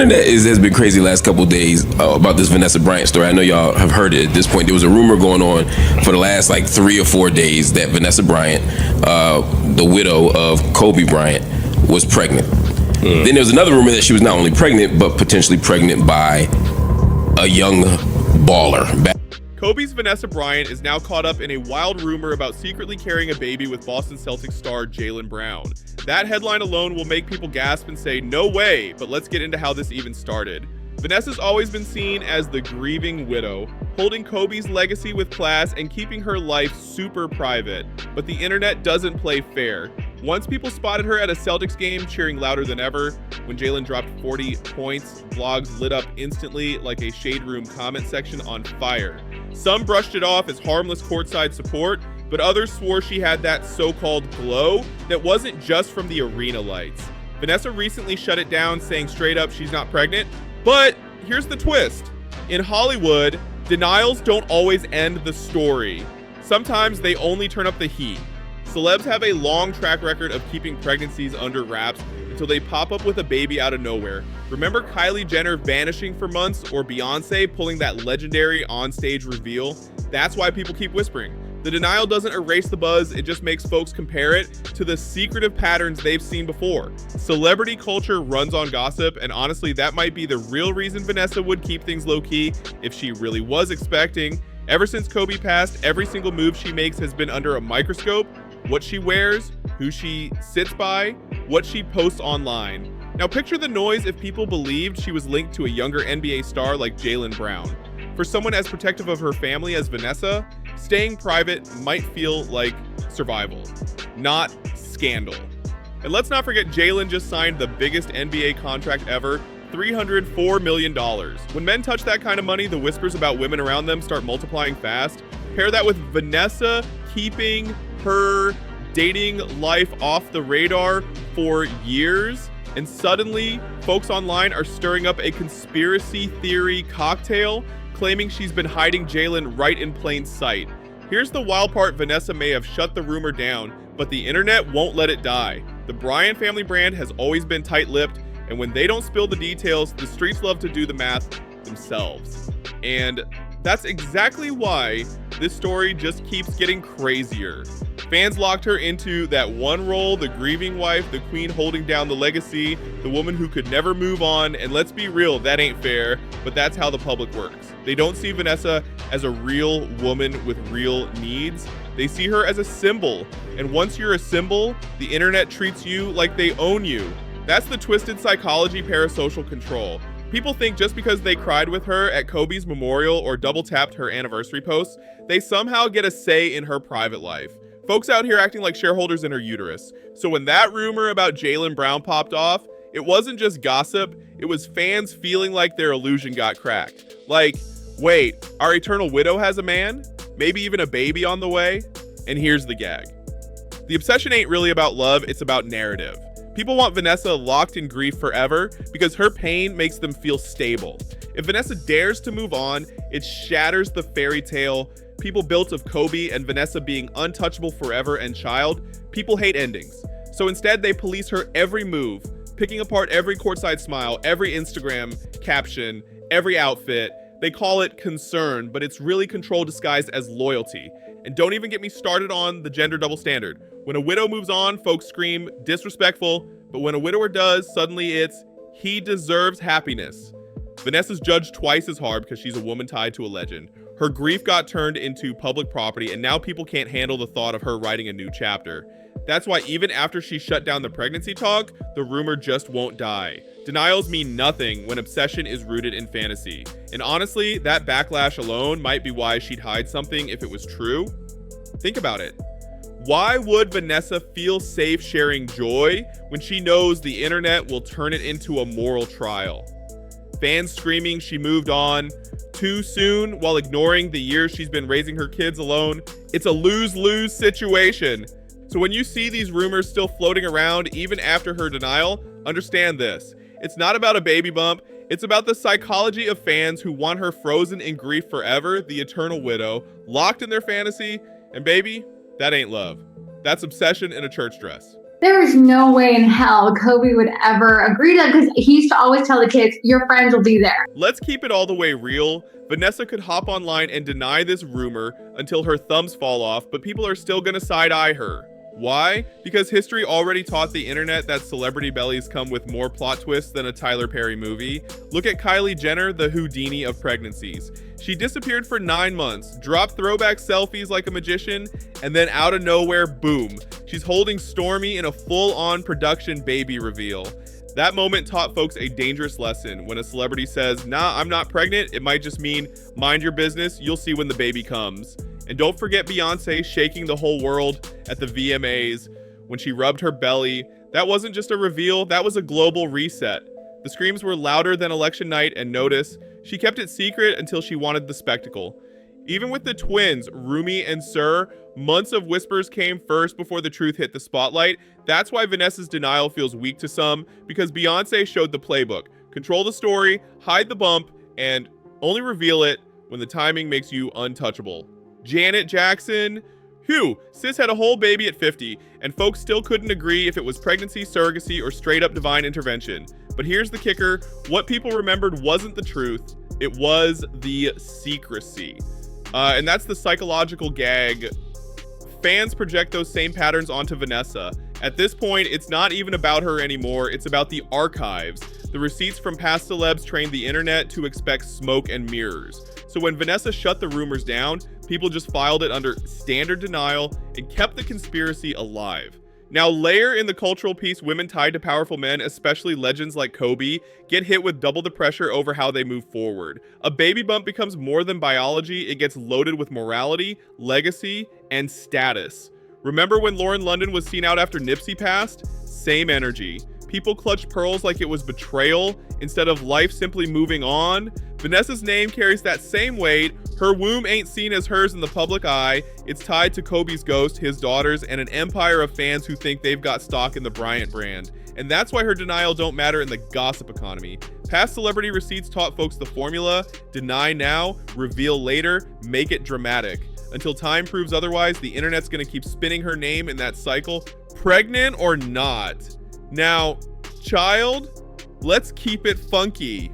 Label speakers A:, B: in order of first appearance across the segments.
A: Internet has been crazy the last couple of days about this Vanessa Bryant story. I know y'all have heard it at this point. There was a rumor going on for the last like 3 or 4 days that Vanessa Bryant, the widow of Kobe Bryant, was pregnant. Then there was another rumor that she was not only pregnant, but potentially pregnant by a young baller.
B: Kobe's Vanessa Bryant is now caught up in a wild rumor about secretly carrying a baby with Boston Celtics star Jaylen Brown. That headline alone will make people gasp and say, no way, but let's get into how this even started. Vanessa's always been seen as the grieving widow, holding Kobe's legacy with class and keeping her life super private. But the internet doesn't play fair. Once people spotted her at a Celtics game cheering louder than ever. When Jaylen dropped 40 points, blogs lit up instantly like a shade room comment section on fire. Some brushed it off as harmless courtside support, but others swore she had that so-called glow that wasn't just from the arena lights. Vanessa recently shut it down, saying straight up she's not pregnant. But here's the twist. In Hollywood, denials don't always end the story. Sometimes they only turn up the heat. Celebs have a long track record of keeping pregnancies under wraps until they pop up with a baby out of nowhere. Remember Kylie Jenner vanishing for months, or Beyonce pulling that legendary onstage reveal? That's why people keep whispering. The denial doesn't erase the buzz, it just makes folks compare it to the secretive patterns they've seen before. Celebrity culture runs on gossip, and honestly, that might be the real reason Vanessa would keep things low-key if she really was expecting. Ever since Kobe passed, every single move she makes has been under a microscope. What she wears, who she sits by, what she posts online. Now picture the noise if people believed she was linked to a younger NBA star like Jaylen Brown. For someone as protective of her family as Vanessa, staying private might feel like survival, not scandal. And let's not forget Jaylen just signed the biggest NBA contract ever, $304 million. When men touch that kind of money, the whispers about women around them start multiplying fast. Pair that with Vanessa keeping her dating life off the radar for years, and suddenly folks online are stirring up a conspiracy theory cocktail, claiming she's been hiding Jaylen right in plain sight. Here's the wild part: Vanessa may have shut the rumor down, but the internet won't let it die. The Bryant family brand has always been tight-lipped, and when they don't spill the details, the streets love to do the math themselves. And that's exactly why this story just keeps getting crazier. Fans locked her into that one role, the grieving wife, the queen holding down the legacy, the woman who could never move on. And let's be real, that ain't fair, but that's how the public works. They don't see Vanessa as a real woman with real needs. They see her as a symbol. And once you're a symbol, the internet treats you like they own you. That's the twisted psychology parasocial control. People think just because they cried with her at Kobe's memorial or double tapped her anniversary posts, they somehow get a say in her private life. Folks out here acting like shareholders in her uterus. So when that rumor about Jaylen Brown popped off, it wasn't just gossip, it was fans feeling like their illusion got cracked. Like, wait, our eternal widow has a man? Maybe even a baby on the way? And here's the gag. The obsession ain't really about love, it's about narrative. People want Vanessa locked in grief forever because her pain makes them feel stable. If Vanessa dares to move on, it shatters the fairy tale people built of Kobe and Vanessa being untouchable forever and child. People hate endings. So instead, they police her every move, picking apart every courtside smile, every Instagram caption, every outfit. They call it concern, but it's really control disguised as loyalty. And don't even get me started on the gender double standard. When a widow moves on, folks scream disrespectful, but when a widower does, suddenly it's he deserves happiness. Vanessa's judged twice as hard because she's a woman tied to a legend. Her grief got turned into public property, and now people can't handle the thought of her writing a new chapter. That's why even after she shut down the pregnancy talk, the rumor just won't die. Denials mean nothing when obsession is rooted in fantasy. And honestly, that backlash alone might be why she'd hide something if it was true. Think about it. Why would Vanessa feel safe sharing joy when she knows the internet will turn it into a moral trial? Fans screaming she moved on too soon while ignoring the years she's been raising her kids alone. It's a lose-lose situation. So when you see these rumors still floating around even after her denial, understand this. It's not about a baby bump. It's about the psychology of fans who want her frozen in grief forever, the eternal widow, locked in their fantasy. And baby, that ain't love. That's obsession in a church dress.
C: There is no way in hell Kobe would ever agree to that, because he used to always tell the kids, your friends will be there.
B: Let's keep it all the way real. Vanessa could hop online and deny this rumor until her thumbs fall off, but people are still gonna side-eye her. Why? Because history already taught the internet that celebrity bellies come with more plot twists than a Tyler Perry movie. Look at Kylie Jenner, the Houdini of pregnancies. She disappeared for 9 months, dropped throwback selfies like a magician, and then out of nowhere, boom, she's holding Stormi in a full-on production baby reveal. That moment taught folks a dangerous lesson. When a celebrity says, nah, I'm not pregnant, it might just mean, mind your business, you'll see when the baby comes. And don't forget Beyonce shaking the whole world at the VMAs when she rubbed her belly. That wasn't just a reveal, that was a global reset. The screams were louder than election night, and notice, she kept it secret until she wanted the spectacle. Even with the twins, Rumi and Sir, months of whispers came first before the truth hit the spotlight. That's why Vanessa's denial feels weak to some, because Beyonce showed the playbook. Control the story, hide the bump, and only reveal it when the timing makes you untouchable. Janet Jackson, sis had a whole baby at 50, and folks still couldn't agree if it was pregnancy, surrogacy, or straight up divine intervention. But here's the kicker, what people remembered wasn't the truth, it was the secrecy. And that's the psychological gag. Fans project those same patterns onto Vanessa. At this point, it's not even about her anymore, it's about the archives. The receipts from past celebs trained the internet to expect smoke and mirrors. So when Vanessa shut the rumors down, people just filed it under standard denial and kept the conspiracy alive. Now layer in the cultural piece women tied to powerful men, especially legends like Kobe, get hit with double the pressure over how they move forward. A baby bump becomes more than biology, it gets loaded with morality, legacy, and status. Remember when Lauren London was seen out after Nipsey passed? Same energy. People clutched pearls like it was betrayal instead of life simply moving on. Vanessa's name carries that same weight. Her womb ain't seen as hers in the public eye. It's tied to Kobe's ghost, his daughters, and an empire of fans who think they've got stock in the Bryant brand. And that's why her denial don't matter in the gossip economy. Past celebrity receipts taught folks the formula: deny now, reveal later, make it dramatic. Until time proves otherwise, the internet's gonna keep spinning her name in that cycle, pregnant or not. Now, child, let's keep it funky.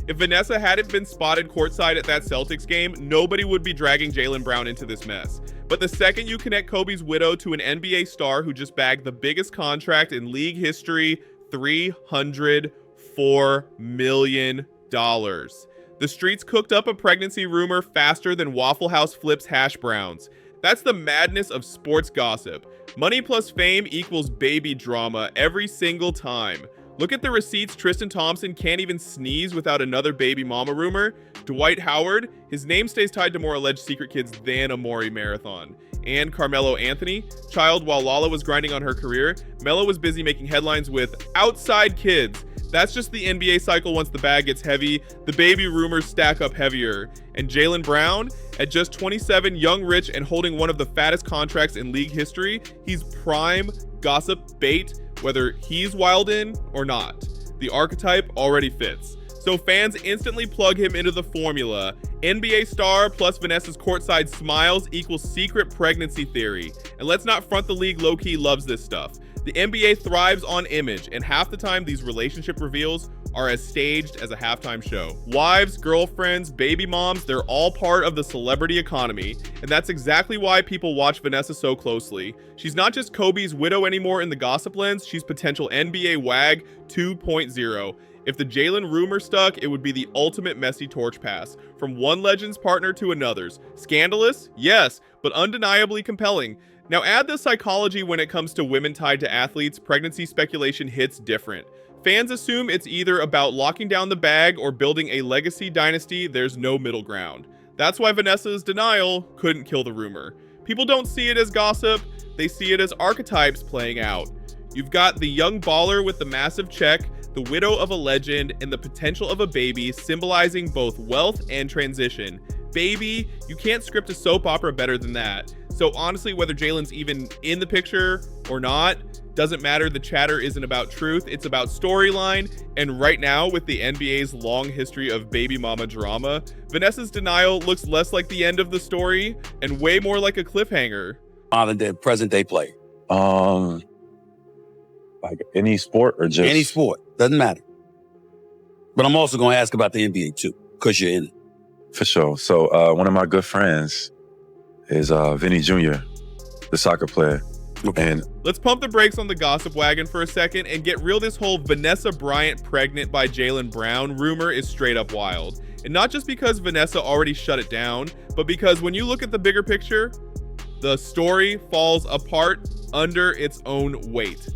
B: If Vanessa hadn't been spotted courtside at that Celtics game, nobody would be dragging Jaylen Brown into this mess. But the second you connect Kobe's widow to an NBA star who just bagged the biggest contract in league history, $304 million. The streets cooked up a pregnancy rumor faster than Waffle House flips hash browns. That's the madness of sports gossip. Money plus fame equals baby drama every single time. Look at the receipts. Tristan Thompson can't even sneeze without another baby mama rumor. Dwight Howard, his name stays tied to more alleged secret kids than a Maury marathon. And Carmelo Anthony, child while Lala was grinding on her career, Melo was busy making headlines with outside kids. That's just the NBA cycle. Once the bag gets heavy, the baby rumors stack up heavier. And Jaylen Brown, at just 27, young, rich, and holding one of the fattest contracts in league history, he's prime gossip bait, whether he's wild in or not. The archetype already fits. So fans instantly plug him into the formula. NBA star plus Vanessa's courtside smiles equals secret pregnancy theory. And let's not front, the league low-key loves this stuff. The NBA thrives on image, and half the time these relationship reveals are as staged as a halftime show. Wives, girlfriends, baby moms, they're all part of the celebrity economy, and that's exactly why people watch Vanessa so closely. She's not just Kobe's widow anymore in the gossip lens, she's potential NBA WAG 2.0. If the Jaylen rumor stuck, it would be the ultimate messy torch pass, from one legend's partner to another's. Scandalous? Yes, but undeniably compelling. Now add the psychology when it comes to women tied to athletes, pregnancy speculation hits different. Fans assume it's either about locking down the bag or building a legacy dynasty. There's no middle ground. That's why Vanessa's denial couldn't kill the rumor. People don't see it as gossip, they see it as archetypes playing out. You've got the young baller with the massive check, the widow of a legend, and the potential of a baby, symbolizing both wealth and transition. Baby, you can't script a soap opera better than that. So honestly, whether Jaylen's even in the picture or not, doesn't matter. The chatter isn't about truth, it's about storyline. And right now, with the NBA's long history of baby mama drama, Vanessa's denial looks less like the end of the story and way more like a cliffhanger.
D: Modern day, present day play. Like any sport or just
E: Any sport, doesn't matter. But I'm also going to ask about the NBA too, because you're in it.
D: For sure. So one of my good friends is Vinny Jr., the soccer player.
E: Okay.
D: And
B: Let's pump the brakes on the gossip wagon for a second and get real. This whole Vanessa Bryant pregnant by Jaylen Brown rumor is straight up wild. And not just because Vanessa already shut it down, but because when you look at the bigger picture, the story falls apart under its own weight.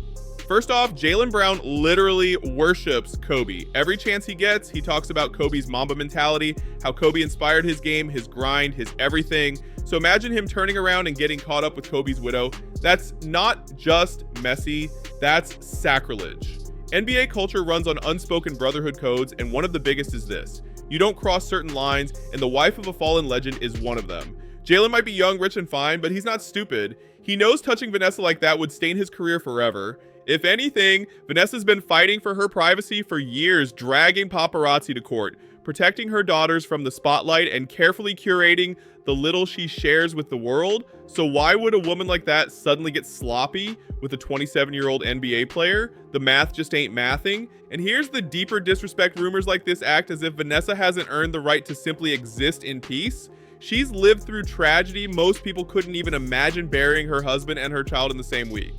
B: First off, Jaylen Brown literally worships Kobe. Every chance he gets, he talks about Kobe's mamba mentality, how Kobe inspired his game, his grind, his everything. So imagine him turning around and getting caught up with Kobe's widow. That's not just messy, that's sacrilege. NBA culture runs on unspoken brotherhood codes, and one of the biggest is this: you don't cross certain lines, and the wife of a fallen legend is one of them. Jaylen might be young, rich, and fine, but he's not stupid. He knows touching Vanessa like that would stain his career forever. If anything, Vanessa's been fighting for her privacy for years, dragging paparazzi to court, protecting her daughters from the spotlight, and carefully curating the little she shares with the world. So why would a woman like that suddenly get sloppy with a 27-year-old NBA player? The math just ain't mathing. And here's the deeper disrespect: rumors like this act as if Vanessa hasn't earned the right to simply exist in peace. She's lived through tragedy most people couldn't even imagine, burying her husband and her child in the same week.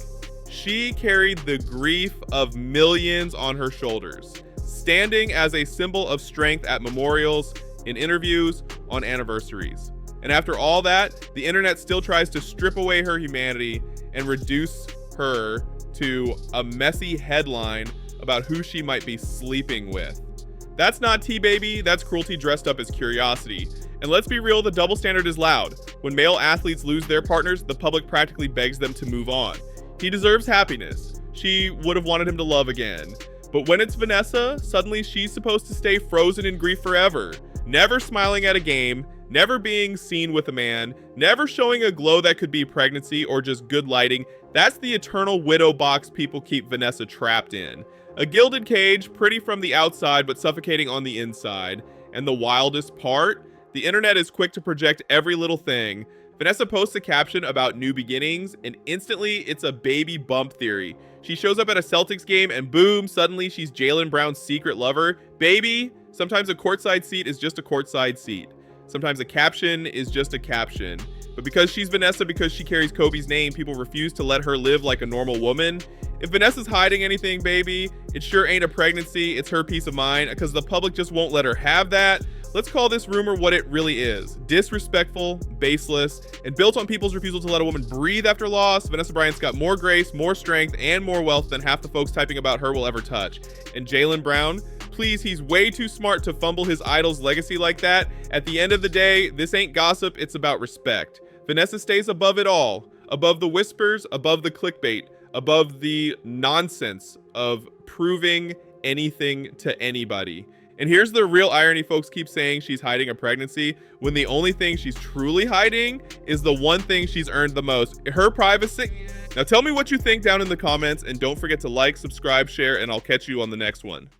B: She carried the grief of millions on her shoulders, standing as a symbol of strength at memorials, in interviews, on anniversaries. And after all that, the internet still tries to strip away her humanity and reduce her to a messy headline about who she might be sleeping with. That's not tea, baby. That's cruelty dressed up as curiosity. And let's be real, the double standard is loud. When male athletes lose their partners, the public practically begs them to move on. He deserves happiness. She would have wanted him to love again. But when it's Vanessa, suddenly she's supposed to stay frozen in grief forever, never smiling at a game, never being seen with a man, never showing a glow that could be pregnancy or just good lighting. That's the eternal widow box people keep Vanessa trapped in. A gilded cage, pretty from the outside but suffocating on the inside. And the wildest part? The internet is quick to project every little thing. Vanessa posts a caption about new beginnings, and instantly it's a baby bump theory. She shows up at a Celtics game, and boom, suddenly she's Jaylen Brown's secret lover. Baby, sometimes a courtside seat is just a courtside seat. Sometimes a caption is just a caption. But because she's Vanessa, because she carries Kobe's name, people refuse to let her live like a normal woman. If Vanessa's hiding anything, baby, it sure ain't a pregnancy, it's her peace of mind, because the public just won't let her have that. Let's call this rumor what it really is: disrespectful, baseless, and built on people's refusal to let a woman breathe after loss. Vanessa Bryant's got more grace, more strength, and more wealth than half the folks typing about her will ever touch. And Jaylen Brown, please, he's way too smart to fumble his idol's legacy like that. At the end of the day, this ain't gossip, it's about respect. Vanessa stays above it all, above the whispers, above the clickbait, above the nonsense of proving anything to anybody. And here's the real irony: folks keep saying she's hiding a pregnancy when the only thing she's truly hiding is the one thing she's earned the most: her privacy. Now tell me what you think down in the comments, and don't forget to like, subscribe, share, and I'll catch you on the next one.